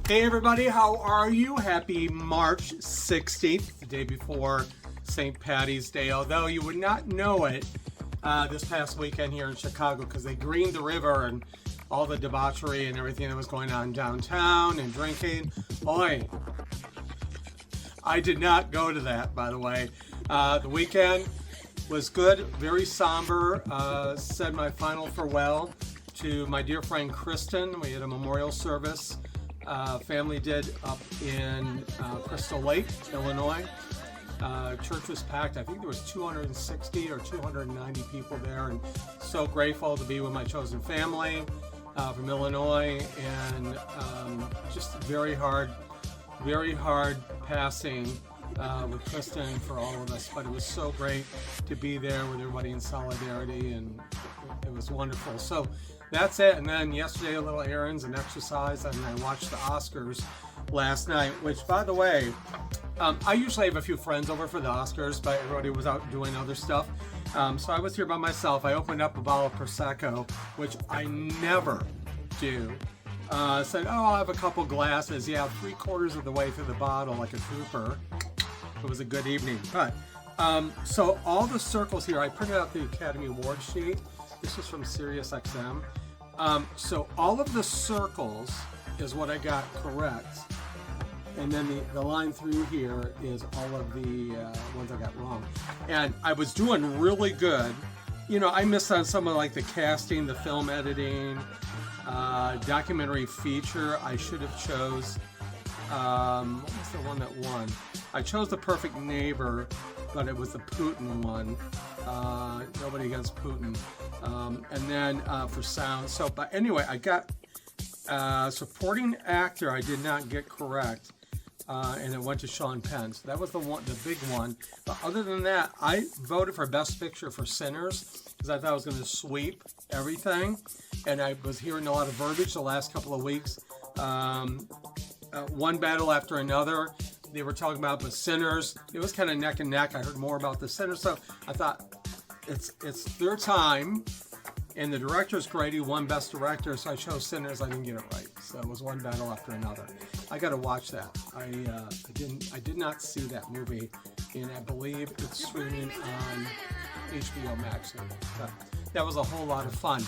Hey everybody, how are you? Happy March 16th, the day before St. Patty's Day, although you would not know it this past weekend here in Chicago because they greened the river and all the debauchery and everything that was going on downtown and drinking. Boy, I did not go to that, by the way. The weekend was good, very somber. Said my final farewell to my dear friend Kristen. We had a memorial service. Family did up in Crystal Lake, Illinois. Church was packed. I think there was 260 or 290 people there, and so grateful to be with my chosen family from Illinois, and just very hard passing with Kristen for all of us, but it was so great to be there with everybody in solidarity, and it was wonderful. So that's it. And then yesterday, a little errands and exercise, and I watched the Oscars last night, which, by the way, I usually have a few friends over for the Oscars, but everybody was out doing other stuff. So I was here by myself. I opened up a bottle of Prosecco, which I never do. Said, oh, I'll have a couple glasses. Yeah, 3/4 of the way through the bottle like a trooper. It was a good evening. But so all the circles here, I printed out the Academy Award sheet. This was from SiriusXM. So all of the circles is what I got correct. And then the line through here is all of the ones I got wrong. And I was doing really good. You know, I missed on some of like the casting, the film editing, documentary feature. I should have chose, what was the one that won? I chose The Perfect Neighbor, but it was the Putin one. Nobody against Putin. And then for sound. So, but anyway, I got supporting actor I did not get correct. And it went to Sean Penn. So that was the big one. But other than that, I voted for Best Picture for Sinners because I thought I was going to sweep everything. And I was hearing a lot of verbiage the last couple of weeks. One battle after another. They were talking about the Sinners. It was kind of neck and neck. I heard more about the Sinners. So I thought it's their time. And the director's great. He won Best Director, so I chose Sinners. I didn't get it right. So it was one battle after another. I got to watch that. I did not see that movie, and I believe it's streaming on HBO Max. But that was a whole lot of fun.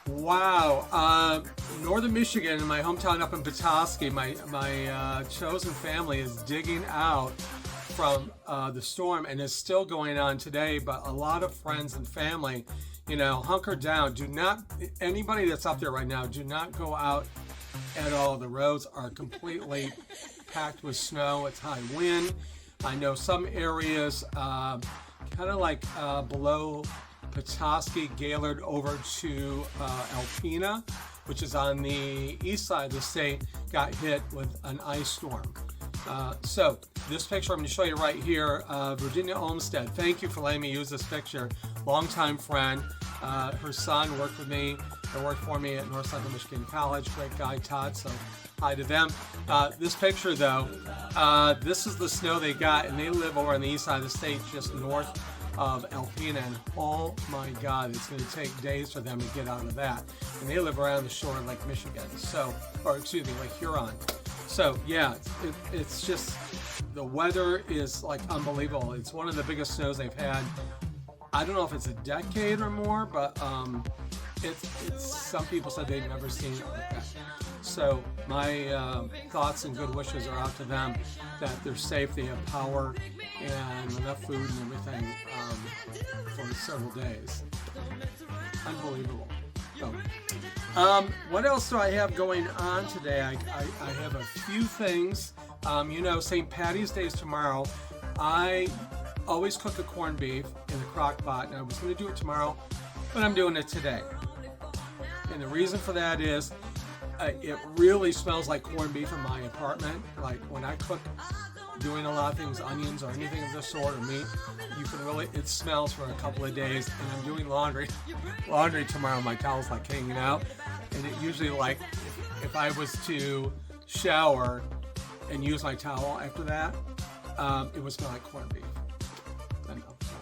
Wow, Northern Michigan, in my hometown up in Petoskey, my chosen family is digging out from the storm, and it's still going on today. But a lot of friends and family, you know, hunker down. Do not, anybody that's up there right now, do not go out at all. The roads are completely packed with snow. It's high wind. I know some areas, kind of like below Petoskey, Gaylord over to Alpena, which is on the east side of the state, got hit with an ice storm. So this picture I'm going to show you right here, Virginia Olmsted. Thank you for letting me use this picture. Longtime friend. Her son worked with me and worked for me at North Central Michigan College. Great guy, Todd. So hi to them. This picture, though, this is the snow they got, and they live over on the east side of the state, just north of Alpena. And oh my God, it's going to take days for them to get out of that. And they live around the shore of Lake Michigan. So, or excuse me, Lake Huron. So yeah, it's just, the weather is like unbelievable. It's one of the biggest snows they've had. I don't know if it's a decade or more, but it's some people said they've never seen it like that. So my thoughts and good wishes are out to them, that they're safe, they have power and enough food and everything for several days. Unbelievable. So, what else do I have going on today? I have a few things. You know, St. Patty's Day is tomorrow. I always cook a corned beef in the crock pot, and I was going to do it tomorrow, but I'm doing it today. And the reason for that is it really smells like corned beef in my apartment. Like when I cook, doing a lot of things, onions or anything of this sort, or meat, you can really, it smells for a couple of days. And I'm doing laundry tomorrow. My towel's like hanging out, and it usually, like, if I was to shower and use my towel after that, it would smell like corned beef. I know, sorry,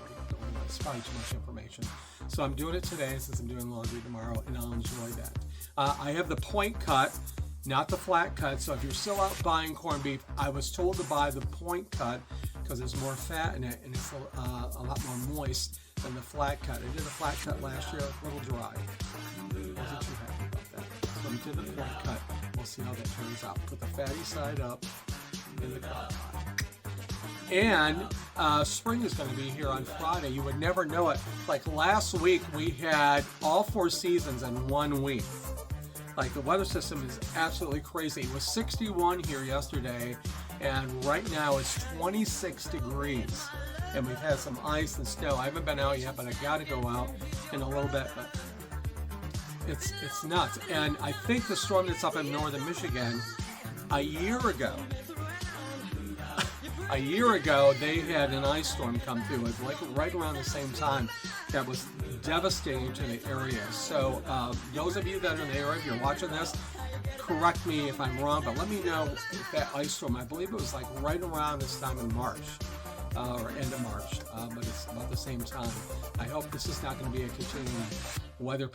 it's probably too much information. So I'm doing it today since I'm doing laundry tomorrow, and I'll enjoy that. I have the point cut not the flat cut. So if you're still out buying corned beef, I was told to buy the point cut because there's more fat in it and it's a lot more moist than the flat cut. I did a flat cut last year, a little dry. Wasn't too happy about that. So we did the point cut. We'll see how that turns out. Put the fatty side up in the crock pot. And spring is going to be here on Friday. You would never know it. Like last week, we had all 4 seasons in 1 week. Like the weather system is absolutely crazy. It was 61 here yesterday, and right now it's 26 degrees. And we've had some ice and snow. I haven't been out yet, but I got to go out in a little bit. But it's nuts. And I think the storm that's up in northern Michigan, a year ago, they had an ice storm come through. It was like right around the same time. That was devastating to the area. So those of you that are in the area, if you're watching this, correct me if I'm wrong, but let me know if that ice storm, I believe it was like right around this time in March, or end of March, but it's about the same time. I hope this is not going to be a continuing weather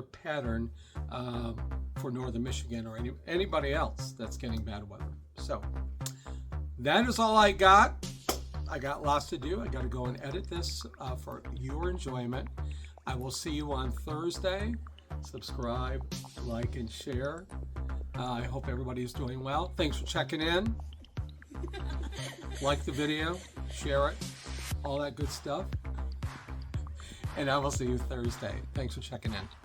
pattern for northern Michigan or anybody else that's getting bad weather. So that is all I got. I got lots to do. I got to go and edit this for your enjoyment. I will see you on Thursday. Subscribe, like, and share. I hope everybody is doing well. Thanks for checking in. Like the video, share it, all that good stuff. And I will see you Thursday. Thanks for checking in.